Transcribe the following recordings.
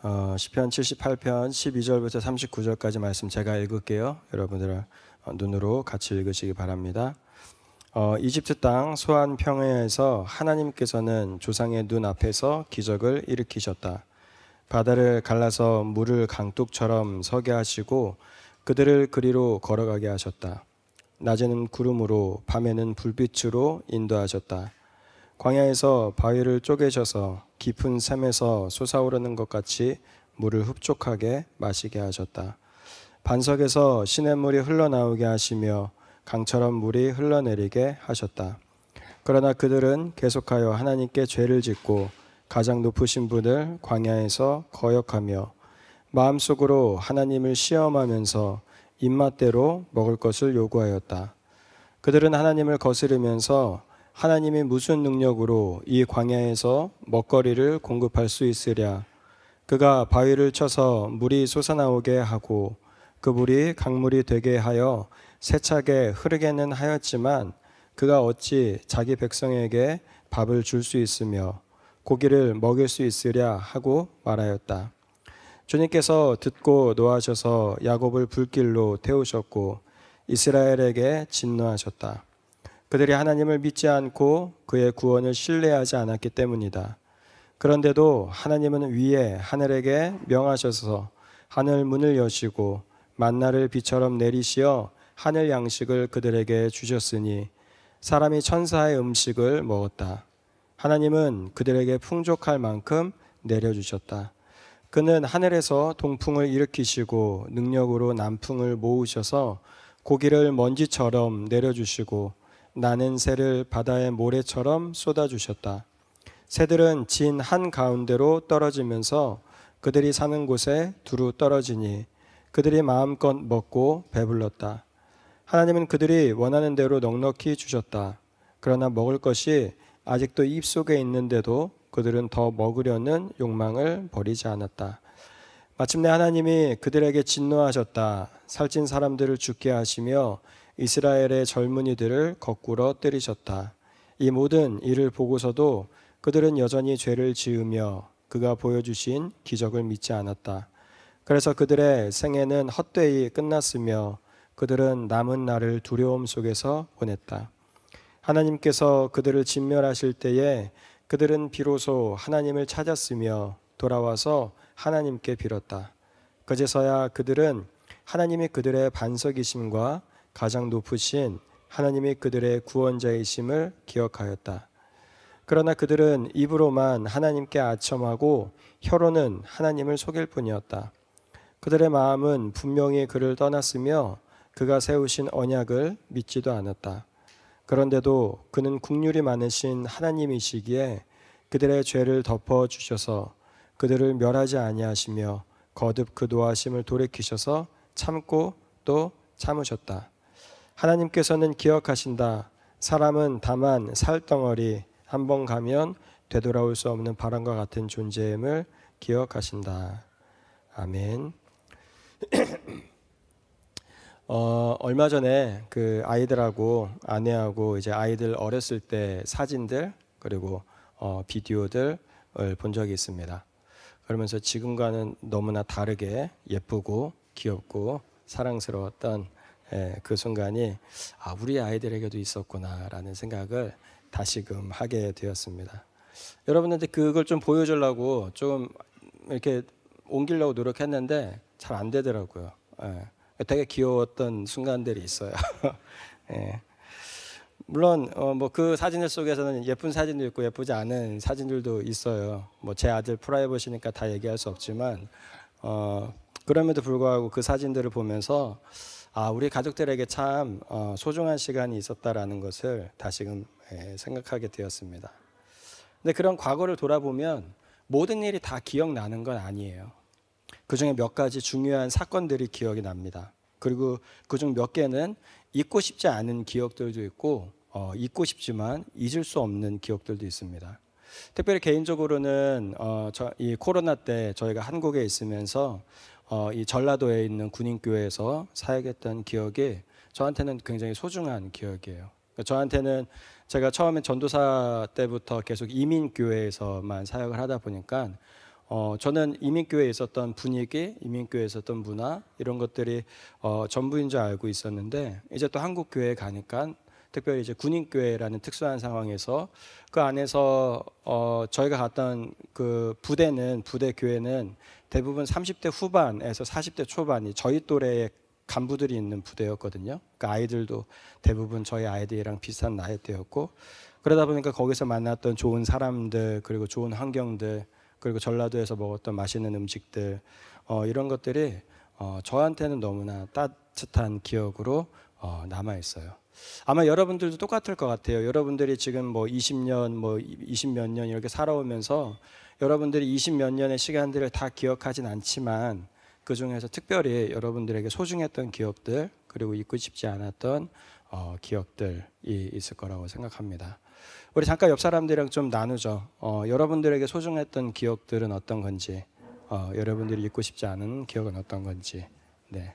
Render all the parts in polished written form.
시편 78편 12절부터 39절까지 말씀 제가 읽을게요. 여러분들 눈으로 같이 읽으시기 바랍니다. 이집트 땅 소안 평야에서 하나님께서는 조상의 눈 앞에서 기적을 일으키셨다. 바다를 갈라서 물을 강둑처럼 서게 하시고 그들을 그리로 걸어가게 하셨다. 낮에는 구름으로 밤에는 불빛으로 인도하셨다. 광야에서 바위를 쪼개셔서 깊은 샘에서 솟아오르는 것 같이 물을 흡족하게 마시게 하셨다. 반석에서 시냇물이 흘러나오게 하시며 강처럼 물이 흘러내리게 하셨다. 그러나 그들은 계속하여 하나님께 죄를 짓고 가장 높으신 분을 광야에서 거역하며 마음속으로 하나님을 시험하면서 입맛대로 먹을 것을 요구하였다. 그들은 하나님을 거스르면서 하나님이 무슨 능력으로 이 광야에서 먹거리를 공급할 수 있으랴. 그가 바위를 쳐서 물이 솟아나오게 하고 그 물이 강물이 되게 하여 세차게 흐르게는 하였지만 그가 어찌 자기 백성에게 밥을 줄 수 있으며 고기를 먹일 수 있으랴 하고 말하였다. 주님께서 듣고 노하셔서 야곱을 불길로 태우셨고 이스라엘에게 진노하셨다. 그들이 하나님을 믿지 않고 그의 구원을 신뢰하지 않았기 때문이다. 그런데도 하나님은 위에 하늘에게 명하셔서 하늘 문을 여시고 만나를 비처럼 내리시어 하늘 양식을 그들에게 주셨으니 사람이 천사의 음식을 먹었다. 하나님은 그들에게 풍족할 만큼 내려주셨다. 그는 하늘에서 동풍을 일으키시고 능력으로 남풍을 모으셔서 고기를 먼지처럼 내려주시고 나는 새를 바다의 모래처럼 쏟아주셨다. 새들은 진 한가운데로 떨어지면서 그들이 사는 곳에 두루 떨어지니 그들이 마음껏 먹고 배불렀다. 하나님은 그들이 원하는 대로 넉넉히 주셨다. 그러나 먹을 것이 아직도 입속에 있는데도 그들은 더 먹으려는 욕망을 버리지 않았다. 마침내 하나님이 그들에게 진노하셨다. 살찐 사람들을 죽게 하시며 이스라엘의 젊은이들을 거꾸로 때리셨다. 이 모든 일을 보고서도 그들은 여전히 죄를 지으며 그가 보여주신 기적을 믿지 않았다. 그래서 그들의 생애는 헛되이 끝났으며 그들은 남은 날을 두려움 속에서 보냈다. 하나님께서 그들을 진멸하실 때에 그들은 비로소 하나님을 찾았으며 돌아와서 하나님께 빌었다. 그제서야 그들은 하나님이 그들의 반석이심과 가장 높으신 하나님이 그들의 구원자이심을 기억하였다. 그러나 그들은 입으로만 하나님께 아첨하고 혀로는 하나님을 속일 뿐이었다. 그들의 마음은 분명히 그를 떠났으며 그가 세우신 언약을 믿지도 않았다. 그런데도 그는 긍휼이 많으신 하나님이시기에 그들의 죄를 덮어주셔서 그들을 멸하지 아니하시며 거듭 그 노하심을 돌이키셔서 참고 또 참으셨다. 하나님께서는 기억하신다. 사람은 다만 살덩어리 한 번 가면 되돌아올 수 없는 바람과 같은 존재임을 기억하신다. 아멘. 얼마 전에 그 아이들하고 아내하고 이제 아이들 어렸을 때 사진들 그리고 비디오들을 본 적이 있습니다. 그러면서 지금과는 너무나 다르게 예쁘고 귀엽고 사랑스러웠던 그 순간이 우리 아이들에게도 있었구나라는 생각을 다시금 하게 되었습니다. 여러분한테 그걸 좀 보여주려고 좀 이렇게 옮기려고 노력했는데 잘 안 되더라고요. 되게 귀여웠던 순간들이 있어요. 물론 뭐 그 사진들 속에서는 예쁜 사진도 있고 예쁘지 않은 사진들도 있어요. 뭐 제 아들 프라이버시니까 다 얘기할 수 없지만 그럼에도 불구하고 그 사진들을 보면서 우리 가족들에게 참 소중한 시간이 있었다라는 것을 다시금 생각하게 되었습니다. 근데 그런 과거를 돌아보면 모든 일이 다 기억나는 건 아니에요. 그중에 몇 가지 중요한 사건들이 기억이 납니다. 그리고 그중 몇 개는 잊고 싶지 않은 기억들도 있고 잊고 싶지만 잊을 수 없는 기억들도 있습니다. 특별히 개인적으로는 이 코로나 때 저희가 한국에 있으면서 이 전라도에 있는 군인교회에서 사역했던 기억이 저한테는 굉장히 소중한 기억이에요. 저한테는 제가 처음에 전도사 때부터 계속 이민교회에서만 사역을 하다 보니까 저는 이민교회에 있었던 분위기, 이민교회에 있었던 문화 이런 것들이 전부인 줄 알고 있었는데 이제 또 한국 교회에 가니까 특별히 이제 군인교회라는 특수한 상황에서 그 안에서 저희가 갔던 그 부대 교회는 대부분 30대 후반에서 40대 초반이 저희 또래의 간부들이 있는 부대였거든요. 그러니까 아이들도 대부분 저희 아이들이랑 비슷한 나이대였고 그러다 보니까 거기서 만났던 좋은 사람들 그리고 좋은 환경들 그리고 전라도에서 먹었던 맛있는 음식들 이런 것들이 저한테는 너무나 따뜻한 기억으로 남아 있어요. 아마 여러분들도 똑같을 것 같아요. 여러분들이 지금 뭐 20년, 뭐 20 몇 년 이렇게 살아오면서 여러분들이 20 몇 년의 시간들을 다 기억하진 않지만 그 중에서 특별히 여러분들에게 소중했던 기억들 그리고 잊고 싶지 않았던 기억들이 있을 거라고 생각합니다. 우리 잠깐 옆 사람들이랑 좀 나누죠. 여러분들에게 소중했던 기억들은 어떤 건지, 여러분들이 잊고 싶지 않은 기억은 어떤 건지. 네.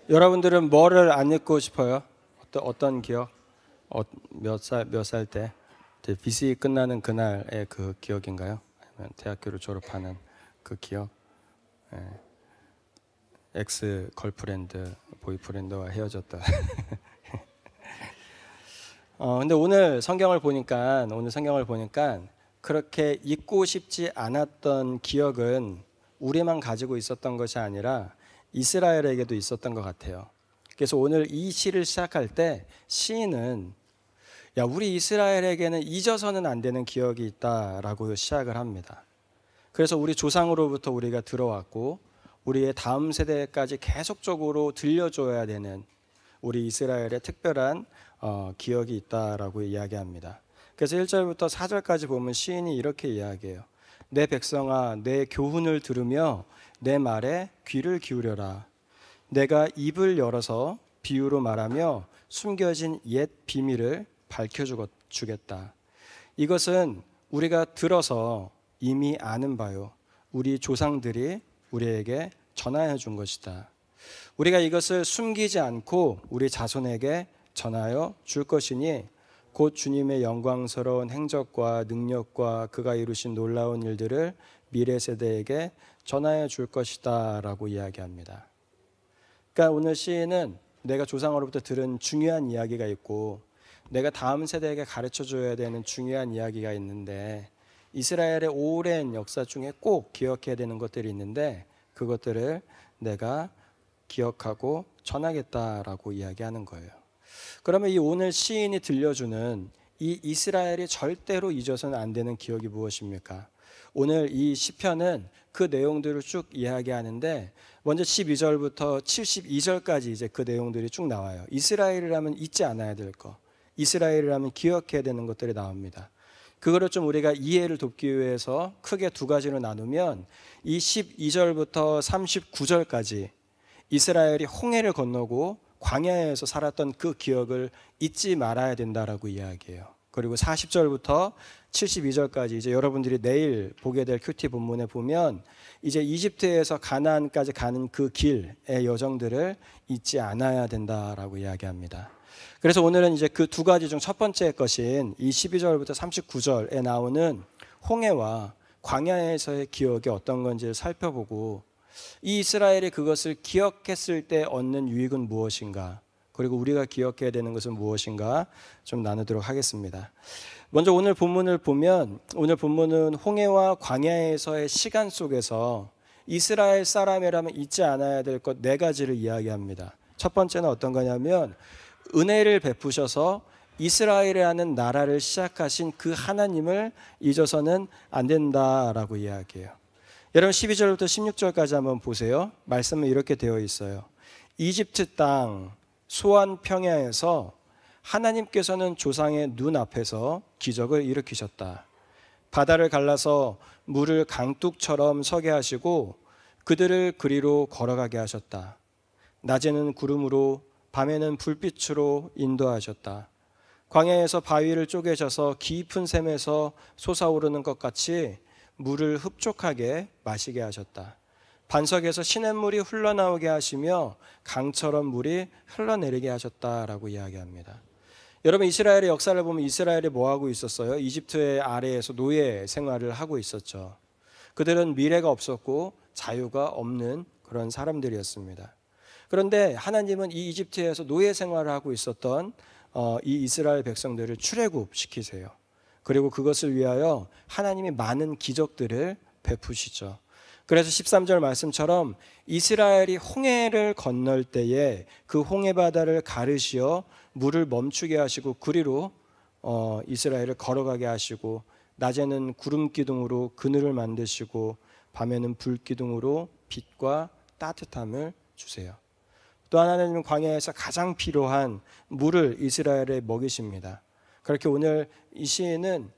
여러분들은 뭐를 안 잊고 싶어요? 어떤 기억? 몇 살 때? BC 끝나는 그날의 그 기억인가요? 아니면 대학교를 졸업하는 그 기억? 엑스 걸프렌드, 보이프렌드와 헤어졌다. 근데 오늘 성경을 보니까 그렇게 잊고 싶지 않았던 기억은 우리만 가지고 있었던 것이 아니라 이스라엘에게도 있었던 것 같아요. 그래서 오늘 이 시를 시작할 때 시인은 우리 이스라엘에게는 잊어서는 안 되는 기억이 있다라고 시작을 합니다. 그래서 우리 조상으로부터 우리가 들어왔고 우리의 다음 세대까지 계속적으로 들려줘야 되는 우리 이스라엘의 특별한 기억이 있다라고 이야기합니다. 그래서 1절부터 4절까지 보면 시인이 이렇게 이야기해요. 내 백성아, 내 교훈을 들으며 내 말에 귀를 기울여라. 내가 입을 열어서 비유로 말하며 숨겨진 옛 비밀을 밝혀주겠다. 이것은 우리가 들어서 이미 아는 바요. 우리 조상들이 우리에게 전하여 준 것이다. 우리가 이것을 숨기지 않고 우리 자손에게 전하여 줄 것이니 곧 주님의 영광스러운 행적과 능력과 그가 이루신 놀라운 일들을 미래 세대에게 전하여 줄 것이다 라고 이야기합니다. 그러니까 오늘 시인은 내가 조상으로부터 들은 중요한 이야기가 있고 내가 다음 세대에게 가르쳐 줘야 되는 중요한 이야기가 있는데 이스라엘의 오랜 역사 중에 꼭 기억해야 되는 것들이 있는데 그것들을 내가 기억하고 전하겠다라고 이야기하는 거예요. 그러면 이 오늘 시인이 들려주는 이 이스라엘이 절대로 잊어서는 안 되는 기억이 무엇입니까? 오늘 이 시편은 그 내용들을 쭉 이야기하는데 먼저 12절부터 72절까지 이제 그 내용들이 쭉 나와요. 이스라엘이라면 잊지 않아야 될 것, 이스라엘이라면 기억해야 되는 것들이 나옵니다. 그거를 좀 우리가 이해를 돕기 위해서 크게 두 가지로 나누면 이 12절부터 39절까지 이스라엘이 홍해를 건너고 광야에서 살았던 그 기억을 잊지 말아야 된다라고 이야기해요. 그리고 40절부터 72절까지 이제 여러분들이 내일 보게 될 큐티 본문에 보면 이제 이집트에서 가나안까지 가는 그 길의 여정들을 잊지 않아야 된다라고 이야기합니다. 그래서 오늘은 이제 그 두 가지 중 첫 번째 것인 이 12절부터 39절에 나오는 홍해와 광야에서의 기억이 어떤 건지를 살펴보고 이 이스라엘이 그것을 기억했을 때 얻는 유익은 무엇인가, 그리고 우리가 기억해야 되는 것은 무엇인가 좀 나누도록 하겠습니다. 먼저 오늘 본문을 보면 오늘 본문은 홍해와 광야에서의 시간 속에서 이스라엘 사람이라면 잊지 않아야 될 것 네 가지를 이야기합니다. 첫 번째는 어떤 거냐면 은혜를 베푸셔서 이스라엘이라는 나라를 시작하신 그 하나님을 잊어서는 안 된다라고 이야기해요. 여러분 12절부터 16절까지 한번 보세요. 말씀은 이렇게 되어 있어요. 이집트 땅 소안 평야에서 하나님께서는 조상의 눈앞에서 기적을 일으키셨다. 바다를 갈라서 물을 강둑처럼 서게 하시고 그들을 그리로 걸어가게 하셨다. 낮에는 구름으로 밤에는 불빛으로 인도하셨다. 광야에서 바위를 쪼개셔서 깊은 샘에서 솟아오르는 것 같이 물을 흡족하게 마시게 하셨다. 반석에서 시냇물이 흘러나오게 하시며 강처럼 물이 흘러내리게 하셨다라고 이야기합니다. 여러분, 이스라엘의 역사를 보면 이스라엘이 뭐 하고 있었어요? 이집트의 아래에서 노예 생활을 하고 있었죠. 그들은 미래가 없었고 자유가 없는 그런 사람들이었습니다. 그런데 하나님은 이 이집트에서 노예 생활을 하고 있었던 이 이스라엘 백성들을 출애굽시키세요. 그리고 그것을 위하여 하나님이 많은 기적들을 베푸시죠. 그래서 13절 말씀처럼 이스라엘이 홍해를 건널 때에 그 홍해 바다를 가르시어 물을 멈추게 하시고 그리로 이스라엘을 걸어가게 하시고, 낮에는 구름 기둥으로 그늘을 만드시고 밤에는 불 기둥으로 빛과 따뜻함을 주세요. 또 하나님은 광야에서 가장 필요한 물을 이스라엘에 먹이십니다. 그렇게 오늘 이 시인은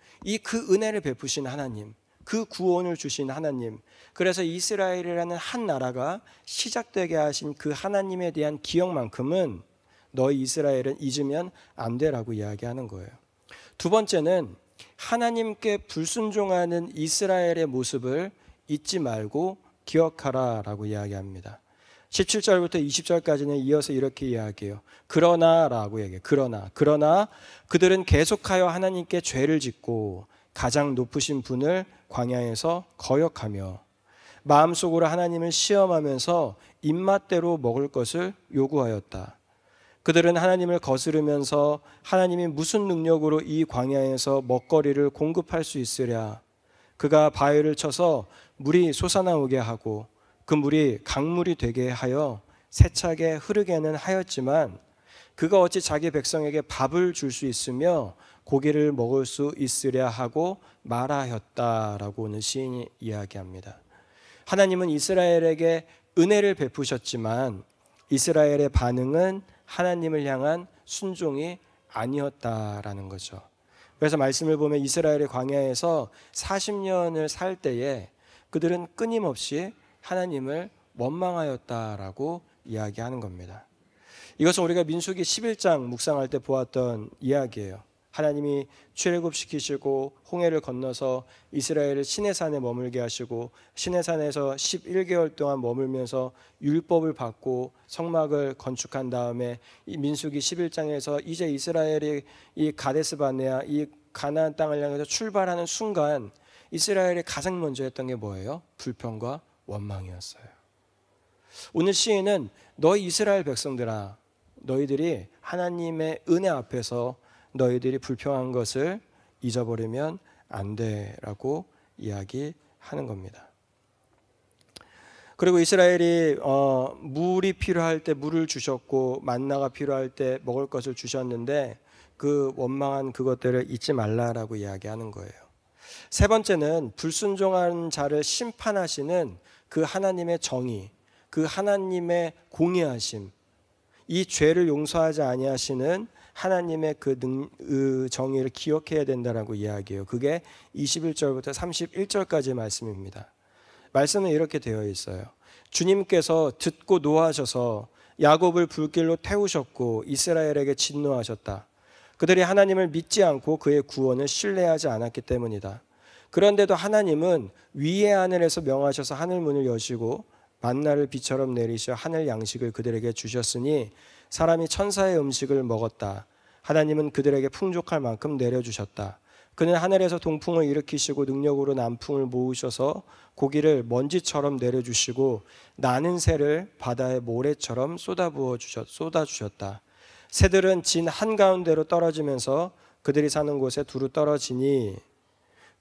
그 은혜를 베푸신 하나님, 그 구원을 주신 하나님, 그래서 이스라엘이라는 한 나라가 시작되게 하신 그 하나님에 대한 기억만큼은 너희 이스라엘은 잊으면 안 되라고 이야기하는 거예요. 두 번째는 하나님께 불순종하는 이스라엘의 모습을 잊지 말고 기억하라라고 이야기합니다. 17절부터 20절까지는 이어서 이렇게 이야기해요. 그러나라고 얘기해요. 그러나 그들은 계속하여 하나님께 죄를 짓고 가장 높으신 분을 광야에서 거역하며 마음속으로 하나님을 시험하면서 입맛대로 먹을 것을 요구하였다. 그들은 하나님을 거스르면서 하나님이 무슨 능력으로 이 광야에서 먹거리를 공급할 수 있으랴. 그가 바위를 쳐서 물이 솟아나오게 하고 그 물이 강물이 되게 하여 세차게 흐르게는 하였지만 그가 어찌 자기 백성에게 밥을 줄 수 있으며 고기를 먹을 수 있으랴 하고 말하였다라고 오늘 시인이 이야기합니다. 하나님은 이스라엘에게 은혜를 베푸셨지만 이스라엘의 반응은 하나님을 향한 순종이 아니었다라는 거죠. 그래서 말씀을 보면 이스라엘의 광야에서 40년을 살 때에 그들은 끊임없이 하나님을 원망하였다라고 이야기하는 겁니다. 이것은 우리가 민수기 11장 묵상할 때 보았던 이야기예요. 하나님이 출애굽시키시고 홍해를 건너서 이스라엘을 시내산에 머물게 하시고 시내산에서 11개월 동안 머물면서 율법을 받고 성막을 건축한 다음에 이 민수기 11장에서 이제 이스라엘이 이 가데스 바네아 이 가나안 땅을 향해서 출발하는 순간 이스라엘이 가장 먼저 했던 게 뭐예요? 불평과 원망이었어요. 오늘 시인은 너희 이스라엘 백성들아, 너희들이 하나님의 은혜 앞에서 너희들이 불평한 것을 잊어버리면 안 돼라고 이야기하는 겁니다. 그리고 이스라엘이 물이 필요할 때 물을 주셨고 만나가 필요할 때 먹을 것을 주셨는데 그 원망한 그것들을 잊지 말라라고 이야기하는 거예요. 세 번째는 불순종한 자를 심판하시는 그 하나님의 정의, 그 하나님의 공의하심, 이 죄를 용서하지 아니하시는 하나님의 그 정의를 기억해야 된다라고 이야기해요. 그게 21절부터 31절까지의 말씀입니다. 말씀은 이렇게 되어 있어요. 주님께서 듣고 노하셔서 야곱을 불길로 태우셨고 이스라엘에게 진노하셨다. 그들이 하나님을 믿지 않고 그의 구원을 신뢰하지 않았기 때문이다. 그런데도 하나님은 위의 하늘에서 명하셔서 하늘 문을 여시고 만나를 비처럼 내리셔 하늘 양식을 그들에게 주셨으니 사람이 천사의 음식을 먹었다. 하나님은 그들에게 풍족할 만큼 내려주셨다. 그는 하늘에서 동풍을 일으키시고 능력으로 남풍을 모으셔서 고기를 먼지처럼 내려주시고 나는 새를 바다의 모래처럼 쏟아주셨다. 새들은 진 한가운데로 떨어지면서 그들이 사는 곳에 두루 떨어지니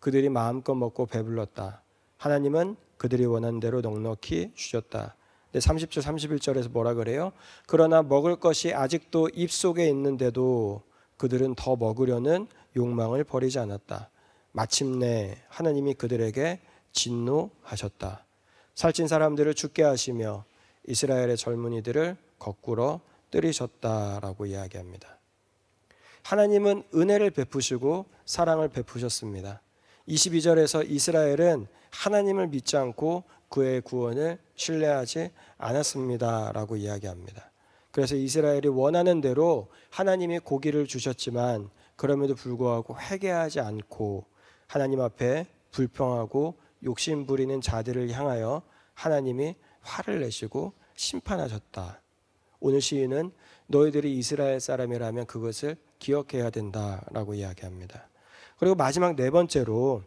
그들이 마음껏 먹고 배불렀다. 하나님은 그들이 원하는 대로 넉넉히 주셨다. 30절 31절에서 뭐라 그래요? 그러나 먹을 것이 아직도 입속에 있는데도 그들은 더 먹으려는 욕망을 버리지 않았다. 마침내 하나님이 그들에게 진노하셨다. 살찐 사람들을 죽게 하시며 이스라엘의 젊은이들을 거꾸로 때리셨다라고 이야기합니다. 하나님은 은혜를 베푸시고 사랑을 베푸셨습니다. 22절에서 이스라엘은 하나님을 믿지 않고 그의 구원을 신뢰하지 않았습니다라고 이야기합니다. 그래서 이스라엘이 원하는 대로 하나님이 고기를 주셨지만 그럼에도 불구하고 회개하지 않고 하나님 앞에 불평하고 욕심 부리는 자들을 향하여 하나님이 화를 내시고 심판하셨다. 오늘 시인은 너희들이 이스라엘 사람이라면 그것을 기억해야 된다라고 이야기합니다. 그리고 마지막 네 번째로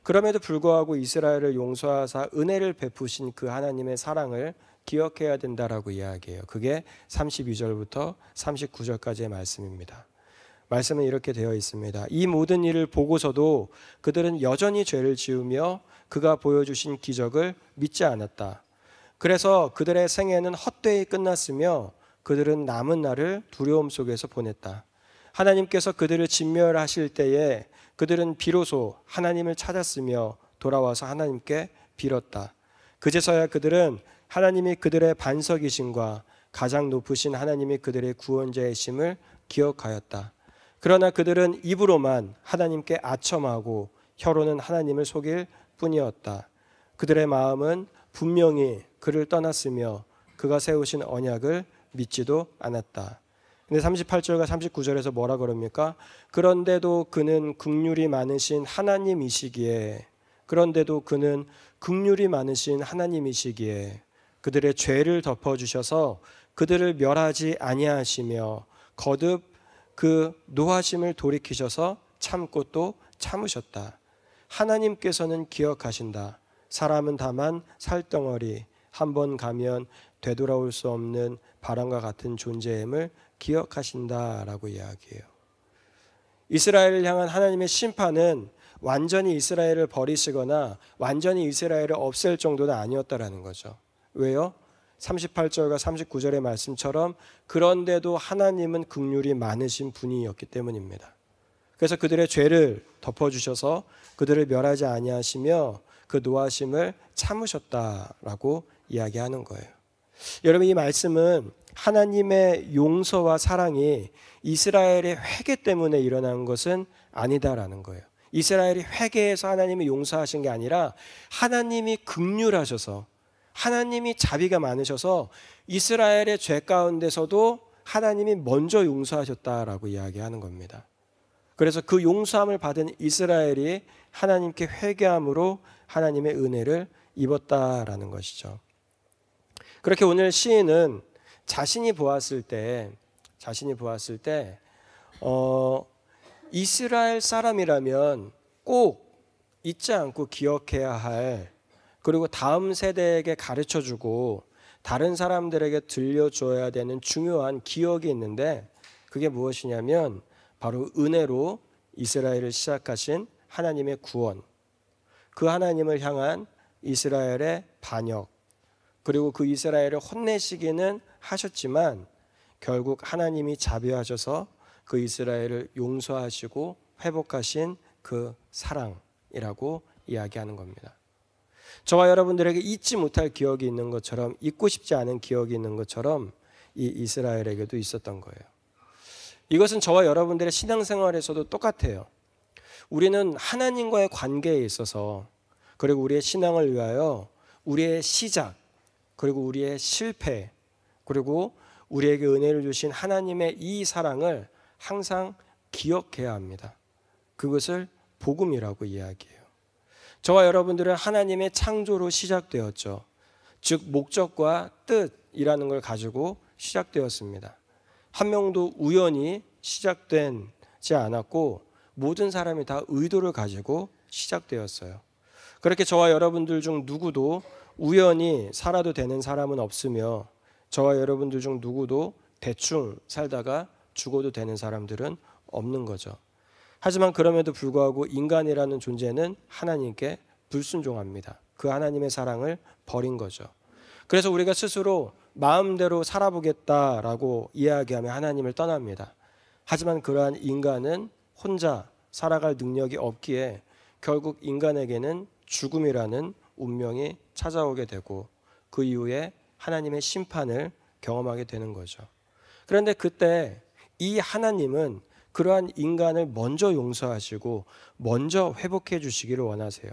그럼에도 불구하고 이스라엘을 용서하사 은혜를 베푸신 그 하나님의 사랑을 기억해야 된다라고 이야기해요. 그게 32절부터 39절까지의 말씀입니다. 말씀은 이렇게 되어 있습니다. 이 모든 일을 보고서도 그들은 여전히 죄를 지으며 그가 보여주신 기적을 믿지 않았다. 그래서 그들의 생애는 헛되이 끝났으며 그들은 남은 날을 두려움 속에서 보냈다. 하나님께서 그들을 진멸하실 때에 그들은 비로소 하나님을 찾았으며 돌아와서 하나님께 빌었다. 그제서야 그들은 하나님이 그들의 반석이심과 가장 높으신 하나님이 그들의 구원자이심을 기억하였다. 그러나 그들은 입으로만 하나님께 아첨하고 혀로는 하나님을 속일 뿐이었다. 그들의 마음은 분명히 그를 떠났으며 그가 세우신 언약을 믿지도 않았다. 근데 38절과 39절에서 뭐라 그럽니까? 그런데도 그는 긍휼이 많으신 하나님이시기에 그들의 죄를 덮어주셔서 그들을 멸하지 아니하시며 거듭 그 노하심을 돌이키셔서 참고 또 참으셨다. 하나님께서는 기억하신다. 사람은 다만 살덩어리 한 번 가면 되돌아올 수 없는 바람과 같은 존재임을 기억하신다라고 이야기해요. 이스라엘을 향한 하나님의 심판은 완전히 이스라엘을 버리시거나 완전히 이스라엘을 없앨 정도는 아니었다라는 거죠. 왜요? 38절과 39절의 말씀처럼 그런데도 하나님은 긍휼이 많으신 분이었기 때문입니다. 그래서 그들의 죄를 덮어주셔서 그들을 멸하지 아니하시며 그 노하심을 참으셨다라고 이야기하는 거예요. 여러분, 이 말씀은 하나님의 용서와 사랑이 이스라엘의 회개 때문에 일어난 것은 아니다라는 거예요. 이스라엘이 회개해서 하나님이 용서하신 게 아니라 하나님이 긍휼하셔서 하나님이 자비가 많으셔서 이스라엘의 죄 가운데서도 하나님이 먼저 용서하셨다라고 이야기하는 겁니다. 그래서 그 용서함을 받은 이스라엘이 하나님께 회개함으로 하나님의 은혜를 입었다라는 것이죠. 그렇게 오늘 시인은 자신이 보았을 때 이스라엘 사람이라면 꼭 잊지 않고 기억해야 할, 그리고 다음 세대에게 가르쳐주고 다른 사람들에게 들려줘야 되는 중요한 기억이 있는데, 그게 무엇이냐면 바로 은혜로 이스라엘을 시작하신 하나님의 구원, 그 하나님을 향한 이스라엘의 반역, 그리고 그 이스라엘을 혼내시기는 하셨지만 결국 하나님이 자비하셔서 그 이스라엘을 용서하시고 회복하신 그 사랑이라고 이야기하는 겁니다. 저와 여러분들에게 잊지 못할 기억이 있는 것처럼, 잊고 싶지 않은 기억이 있는 것처럼 이 이스라엘에게도 있었던 거예요. 이것은 저와 여러분들의 신앙생활에서도 똑같아요. 우리는 하나님과의 관계에 있어서, 그리고 우리의 신앙을 위하여 우리의 시작, 그리고 우리의 실패, 그리고 우리에게 은혜를 주신 하나님의 이 사랑을 항상 기억해야 합니다. 그것을 복음이라고 이야기해요. 저와 여러분들은 하나님의 창조로 시작되었죠. 즉 목적과 뜻이라는 걸 가지고 시작되었습니다. 한 명도 우연히 시작되지 않았고 모든 사람이 다 의도를 가지고 시작되었어요. 그렇게 저와 여러분들 중 누구도 우연히 살아도 되는 사람은 없으며, 저와 여러분들 중 누구도 대충 살다가 죽어도 되는 사람들은 없는 거죠. 하지만 그럼에도 불구하고 인간이라는 존재는 하나님께 불순종합니다. 그 하나님의 사랑을 버린 거죠. 그래서 우리가 스스로 마음대로 살아보겠다라고 이야기하며 하나님을 떠납니다. 하지만 그러한 인간은 혼자 살아갈 능력이 없기에 결국 인간에게는 죽음이라는 운명이 찾아오게 되고 그 이후에 하나님의 심판을 경험하게 되는 거죠. 그런데 그때 이 하나님은 그러한 인간을 먼저 용서하시고 먼저 회복해 주시기를 원하세요.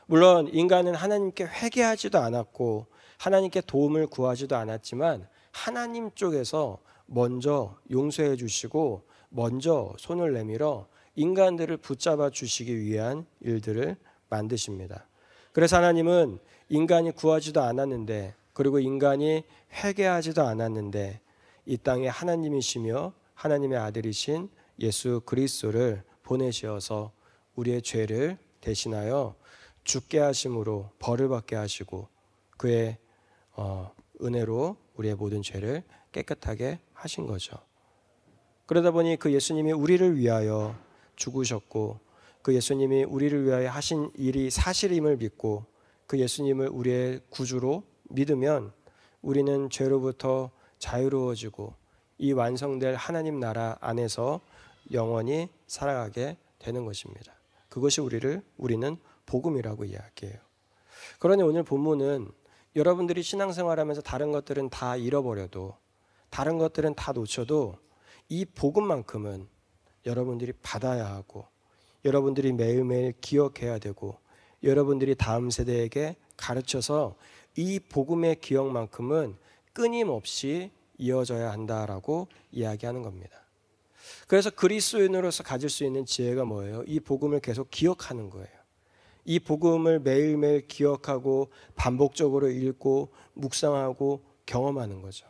물론 인간은 하나님께 회개하지도 않았고 하나님께 도움을 구하지도 않았지만 하나님 쪽에서 먼저 용서해 주시고 먼저 손을 내밀어 인간들을 붙잡아 주시기 위한 일들을 만드십니다. 그래서 하나님은 인간이 구하지도 않았는데, 그리고 인간이 회개하지도 않았는데 이 땅에 하나님이시며 하나님의 아들이신 예수 그리스도를 보내시어서 우리의 죄를 대신하여 죽게 하심으로 벌을 받게 하시고 그의 은혜로 우리의 모든 죄를 깨끗하게 하신 거죠. 그러다 보니 그 예수님이 우리를 위하여 죽으셨고 그 예수님이 우리를 위하여 하신 일이 사실임을 믿고 그 예수님을 우리의 구주로 믿으면 우리는 죄로부터 자유로워지고 이 완성될 하나님 나라 안에서 영원히 살아가게 되는 것입니다. 그것이 우리는 복음이라고 이야기해요. 그러니 오늘 본문은 여러분들이 신앙생활하면서 다른 것들은 다 잃어버려도, 다른 것들은 다 놓쳐도 이 복음만큼은 여러분들이 받아야 하고, 여러분들이 매일매일 기억해야 되고, 여러분들이 다음 세대에게 가르쳐서 이 복음의 기억만큼은 끊임없이 이어져야 한다라고 이야기하는 겁니다. 그래서 그리스도인으로서 가질 수 있는 지혜가 뭐예요? 이 복음을 계속 기억하는 거예요. 이 복음을 매일매일 기억하고 반복적으로 읽고 묵상하고 경험하는 거죠.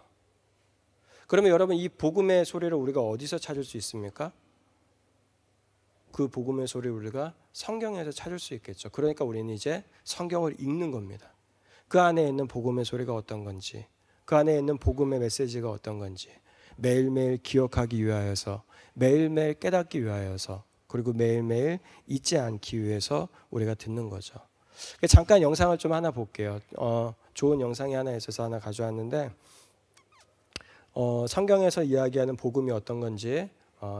그러면 여러분, 이 복음의 소리를 우리가 어디서 찾을 수 있습니까? 그 복음의 소리를 우리가 성경에서 찾을 수 있겠죠. 그러니까 우리는 이제 성경을 읽는 겁니다. 그 안에 있는 복음의 소리가 어떤 건지, 그 안에 있는 복음의 메시지가 어떤 건지 매일매일 기억하기 위하여서, 매일매일 깨닫기 위하여서, 그리고 매일매일 잊지 않기 위해서 우리가 듣는 거죠. 잠깐 영상을 좀 하나 볼게요. 좋은 영상이 하나 있어서 하나 가져왔는데 성경에서 이야기하는 복음이 어떤 건지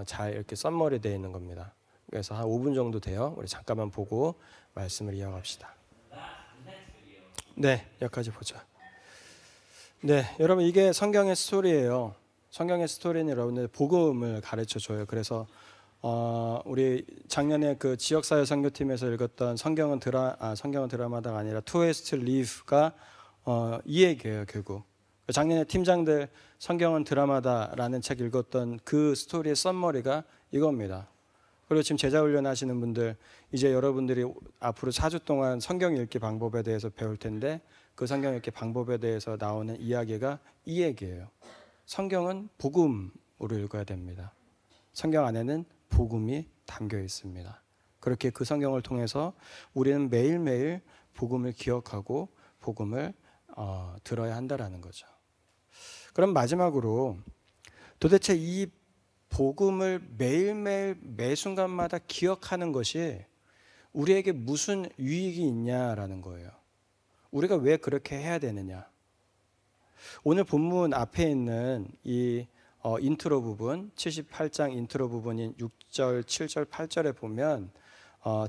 잘 이렇게 썸머리 되어 있는 겁니다. 그래서 한 5분 정도 돼요. 우리 잠깐만 보고 말씀을 이어갑시다. 네, 여기까지 보자. 네, 여러분, 이게 성경의 스토리예요. 성경의 스토리는 여러분들 복음을 가르쳐줘요. 그래서 우리 작년에 그 지역사회 선교팀에서 읽었던 성경은 드라마다가 아니라 투웨스트 리프가 이 얘기예요. 결국 작년에 팀장들 성경은 드라마다라는 책 읽었던 그 스토리의 썸머리가 이겁니다. 그리고 지금 제자훈련 하시는 분들, 이제 여러분들이 앞으로 4주 동안 성경 읽기 방법에 대해서 배울 텐데 그 성경 읽기 방법에 대해서 나오는 이야기가 이 얘기예요. 성경은 복음으로 읽어야 됩니다. 성경 안에는 복음이 담겨 있습니다. 그렇게 그 성경을 통해서 우리는 매일매일 복음을 기억하고 복음을 들어야 한다라는 거죠. 그럼 마지막으로 도대체 이 복음을 매일매일 매 순간마다 기억하는 것이 우리에게 무슨 유익이 있냐라는 거예요. 우리가 왜 그렇게 해야 되느냐. 오늘 본문 앞에 있는 이 인트로 부분, 78장 인트로 부분인 6절, 7절, 8절에 보면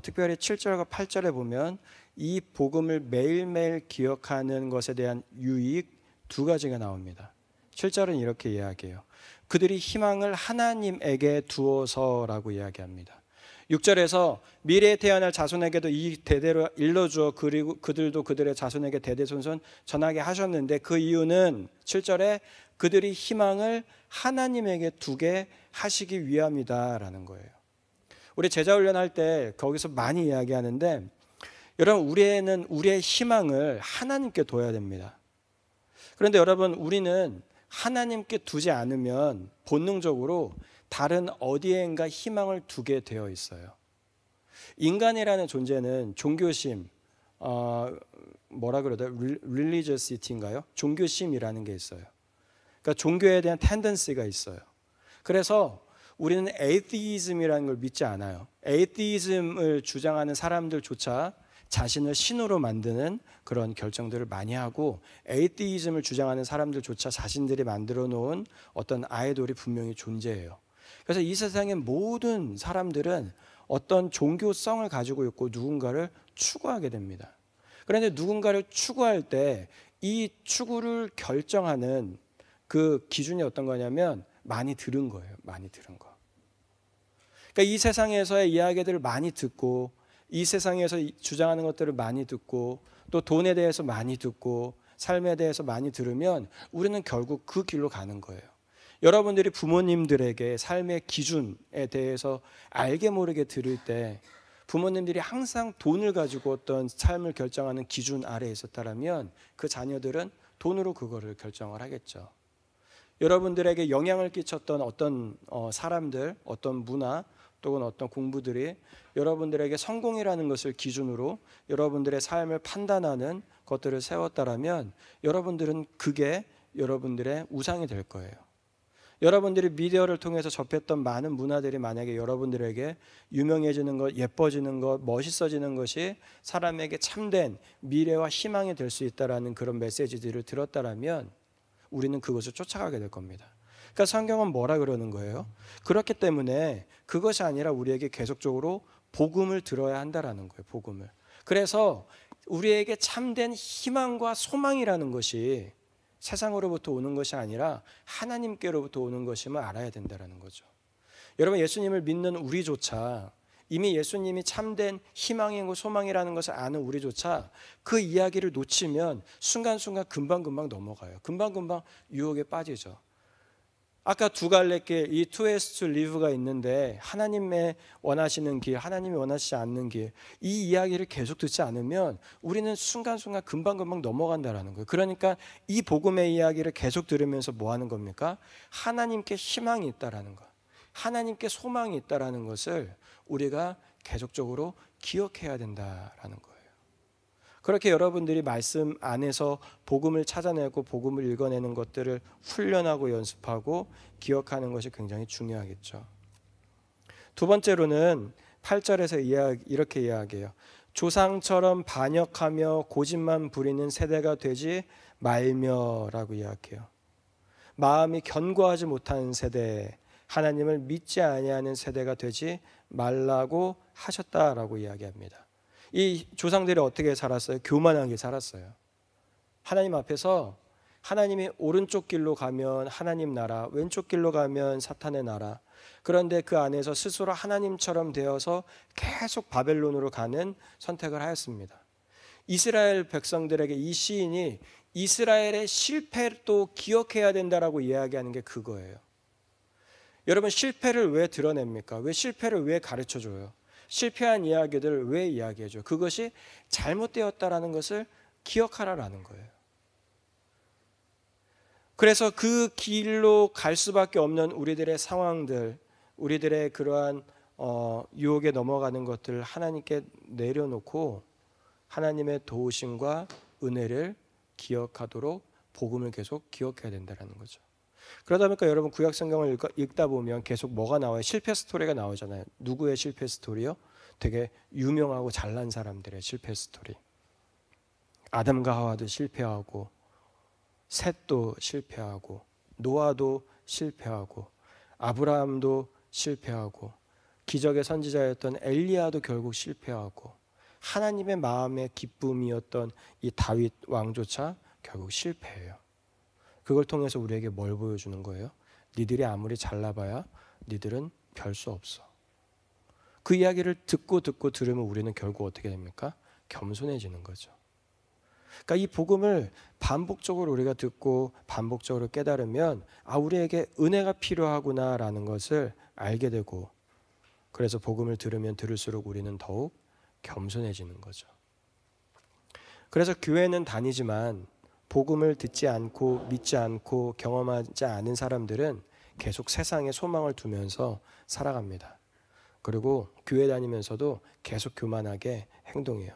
특별히 7절과 8절에 보면 이 복음을 매일매일 기억하는 것에 대한 유익 두 가지가 나옵니다. 7절은 이렇게 이야기해요. 그들이 희망을 하나님에게 두어서라고 이야기합니다. 6절에서 미래에 태어날 자손에게도 이 대대로 일러주어 그리고 그들도 그들의 자손에게 대대손손 전하게 하셨는데 그 이유는 7절에 그들이 희망을 하나님에게 두게 하시기 위함이다라는 거예요. 우리 제자훈련할 때 거기서 많이 이야기하는데 여러분, 우리의 희망을 하나님께 둬야 됩니다. 그런데 여러분, 우리는 하나님께 두지 않으면 본능적으로 다른 어디엔가 희망을 두게 되어 있어요. 인간이라는 존재는 종교심, 뭐라 그러다? religiosity인가요? 종교심이라는 게 있어요. 그러니까 종교에 대한 텐던시가 있어요. 그래서 우리는 에이티즘이라는 걸 믿지 않아요. 에이티즘을 주장하는 사람들조차 자신을 신으로 만드는 그런 결정들을 많이 하고, 에이티즘을 주장하는 사람들조차 자신들이 만들어 놓은 어떤 아이돌이 분명히 존재해요. 그래서 이 세상의 모든 사람들은 어떤 종교성을 가지고 있고 누군가를 추구하게 됩니다. 그런데 누군가를 추구할 때 이 추구를 결정하는 그 기준이 어떤 거냐면 많이 들은 거예요. 많이 들은 거. 그러니까 이 세상에서의 이야기들을 많이 듣고, 이 세상에서 주장하는 것들을 많이 듣고, 또 돈에 대해서 많이 듣고, 삶에 대해서 많이 들으면 우리는 결국 그 길로 가는 거예요. 여러분들이 부모님들에게 삶의 기준에 대해서 알게 모르게 들을 때 부모님들이 항상 돈을 가지고 어떤 삶을 결정하는 기준 아래에 있었다면 그 자녀들은 돈으로 그거를 결정을 하겠죠. 여러분들에게 영향을 끼쳤던 어떤 사람들, 어떤 문화 또는 어떤 공부들이 여러분들에게 성공이라는 것을 기준으로 여러분들의 삶을 판단하는 것들을 세웠다라면 여러분들은 그게 여러분들의 우상이 될 거예요. 여러분들이 미디어를 통해서 접했던 많은 문화들이 만약에 여러분들에게 유명해지는 것, 예뻐지는 것, 멋있어지는 것이 사람에게 참된 미래와 희망이 될 수 있다라는 그런 메시지들을 들었다라면 우리는 그것을 쫓아가게 될 겁니다. 그러니까 성경은 뭐라 그러는 거예요? 그렇기 때문에 그것이 아니라 우리에게 계속적으로 복음을 들어야 한다라는 거예요. 복음을. 그래서 우리에게 참된 희망과 소망이라는 것이 세상으로부터 오는 것이 아니라 하나님께로부터 오는 것임을 알아야 된다는 거죠. 여러분, 예수님을 믿는 우리조차 이미 예수님이 참된 희망이고 소망이라는 것을 아는 우리조차 그 이야기를 놓치면 순간순간 금방금방 넘어가요. 금방금방 유혹에 빠지죠. 아까 두 갈래 길, 이 two ways to live가 있는데 하나님의 원하시는 길, 하나님이 원하시지 않는 길, 이 이야기를 계속 듣지 않으면 우리는 순간순간 금방금방 넘어간다라는 거예요. 그러니까 이 복음의 이야기를 계속 들으면서 뭐 하는 겁니까? 하나님께 희망이 있다라는 것, 하나님께 소망이 있다라는 것을 우리가 계속적으로 기억해야 된다라는 거예요. 그렇게 여러분들이 말씀 안에서 복음을 찾아내고 복음을 읽어내는 것들을 훈련하고 연습하고 기억하는 것이 굉장히 중요하겠죠. 두 번째로는 8절에서 이렇게 이야기해요. 조상처럼 반역하며 고집만 부리는 세대가 되지 말며라고 이야기해요. 마음이 견고하지 못한 세대, 하나님을 믿지 아니하는 세대가 되지 말라고 하셨다라고 이야기합니다. 이 조상들이 어떻게 살았어요? 교만하게 살았어요. 하나님 앞에서 하나님이 오른쪽 길로 가면 하나님 나라, 왼쪽 길로 가면 사탄의 나라. 그런데 그 안에서 스스로 하나님처럼 되어서 계속 바벨론으로 가는 선택을 하였습니다. 이스라엘 백성들에게 이 시인이 이스라엘의 실패도 기억해야 된다라고 이야기하는 게 그거예요. 여러분, 실패를 왜 드러냅니까? 왜 실패를 왜 가르쳐줘요? 실패한 이야기들을 왜 이야기해줘? 그것이 잘못되었다라는 것을 기억하라라는 거예요. 그래서 그 길로 갈 수밖에 없는 우리들의 상황들, 우리들의 그러한 유혹에 넘어가는 것들을 하나님께 내려놓고 하나님의 도우심과 은혜를 기억하도록 복음을 계속 기억해야 된다는 거죠. 그러다 보니까 여러분 구약 성경을 읽다 보면 계속 뭐가 나와요? 실패 스토리가 나오잖아요. 누구의 실패 스토리요? 되게 유명하고 잘난 사람들의 실패 스토리. 아담과 하와도 실패하고, 셋도 실패하고, 노아도 실패하고, 아브라함도 실패하고, 기적의 선지자였던 엘리야도 결국 실패하고, 하나님의 마음의 기쁨이었던 이 다윗 왕조차 결국 실패해요. 그걸 통해서 우리에게 뭘 보여주는 거예요? 니들이 아무리 잘나봐야 니들은 별 수 없어. 그 이야기를 듣고 들으면 우리는 결국 어떻게 됩니까? 겸손해지는 거죠. 그러니까 이 복음을 반복적으로 우리가 듣고 반복적으로 깨달으면 우리에게 은혜가 필요하구나라는 것을 알게 되고, 그래서 복음을 들으면 들을수록 우리는 더욱 겸손해지는 거죠. 그래서 교회는 다니지만 복음을 듣지 않고 믿지 않고 경험하지 않은 사람들은 계속 세상에 소망을 두면서 살아갑니다. 그리고 교회 다니면서도 계속 교만하게 행동해요.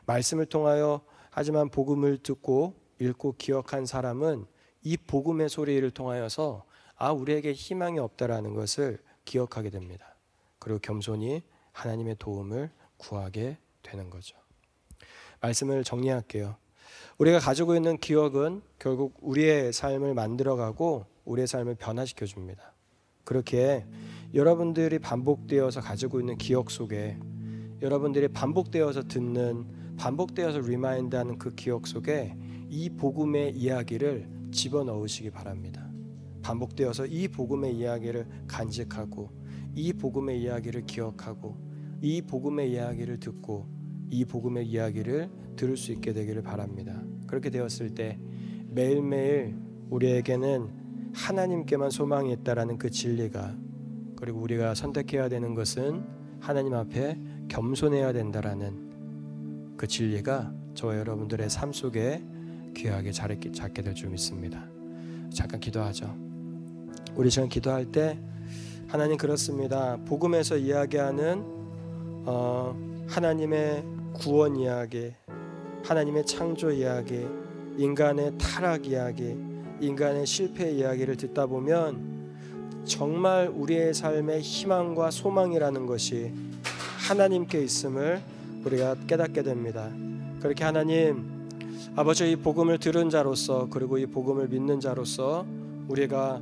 말씀을 통하여 하지만 복음을 듣고 읽고 기억한 사람은 이 복음의 소리를 통하여서 우리에게 희망이 없다라는 것을 기억하게 됩니다. 그리고 겸손히 하나님의 도움을 구하게 되는 거죠. 말씀을 정리할게요. 우리가 가지고 있는 기억은 결국 우리의 삶을 만들어가고 우리의 삶을 변화시켜 줍니다. 그렇게 여러분들이 반복되어서 가지고 있는 기억 속에, 여러분들이 반복되어서 듣는, 반복되어서 리마인드하는 그 기억 속에 이 복음의 이야기를 집어넣으시기 바랍니다. 반복되어서 이 복음의 이야기를 간직하고, 이 복음의 이야기를 기억하고, 이 복음의 이야기를 듣고, 이 복음의 이야기를 들을 수 있게 되기를 바랍니다. 그렇게 되었을 때 매일매일 우리에게는 하나님께만 소망이 있다라는 그 진리가, 그리고 우리가 선택해야 되는 것은 하나님 앞에 겸손해야 된다라는 그 진리가 저와 여러분들의 삶 속에 귀하게 잡게 될 줄 믿습니다. 잠깐 기도하죠. 우리 지금 기도할 때 하나님 그렇습니다. 복음에서 이야기하는 하나님의 구원 이야기, 하나님의 창조 이야기, 인간의 타락 이야기, 인간의 실패 이야기를 듣다 보면 정말 우리의 삶의 희망과 소망이라는 것이 하나님께 있음을 우리가 깨닫게 됩니다. 그렇게 하나님 아버지, 이 복음을 들은 자로서, 그리고 이 복음을 믿는 자로서 우리가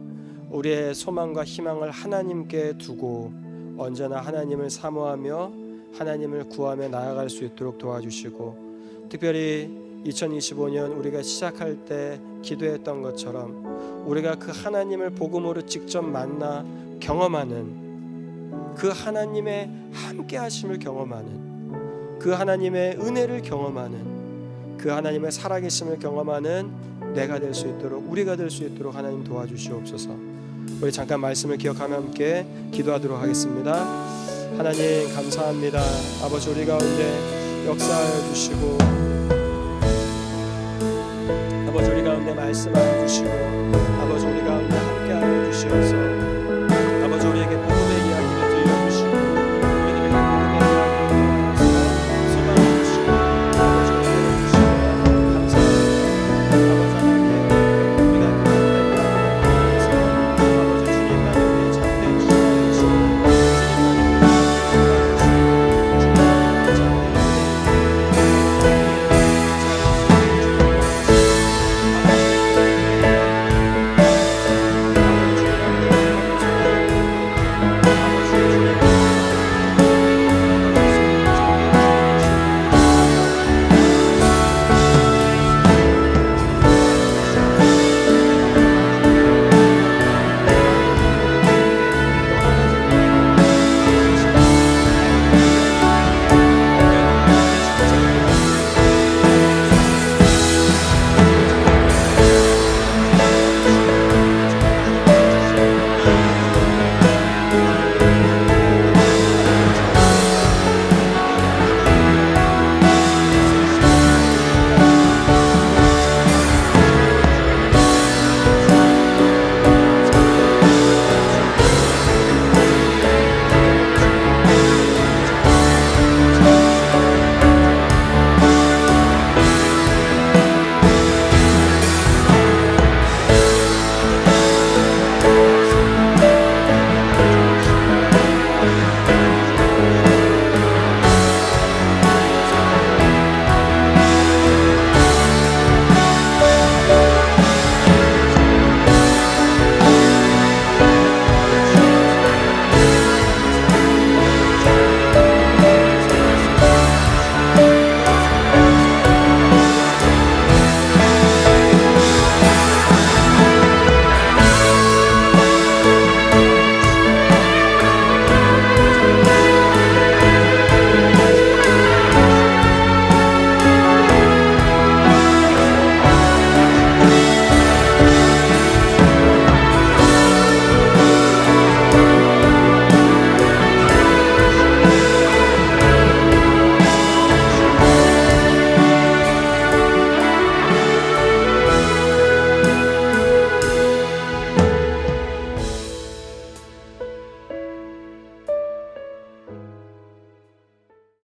우리의 소망과 희망을 하나님께 두고 언제나 하나님을 사모하며 하나님을 구하며 나아갈 수 있도록 도와주시고, 특별히 2025년 우리가 시작할 때 기도했던 것처럼 우리가 그 하나님을 복음으로 직접 만나 경험하는, 그 하나님의 함께 하심을 경험하는, 그 하나님의 은혜를 경험하는, 그 하나님의 살아계심을 경험하는 내가 될 수 있도록, 우리가 될 수 있도록 하나님 도와주시옵소서. 우리 잠깐 말씀을 기억하며 함께 기도하도록 하겠습니다. 하나님 감사합니다. 아버지, 우리 가운데 역사하여 주시고, 아버지 우리 가운데 말씀하여 주시고, 아버지 우리 가운데 함께하여 주시옵소서.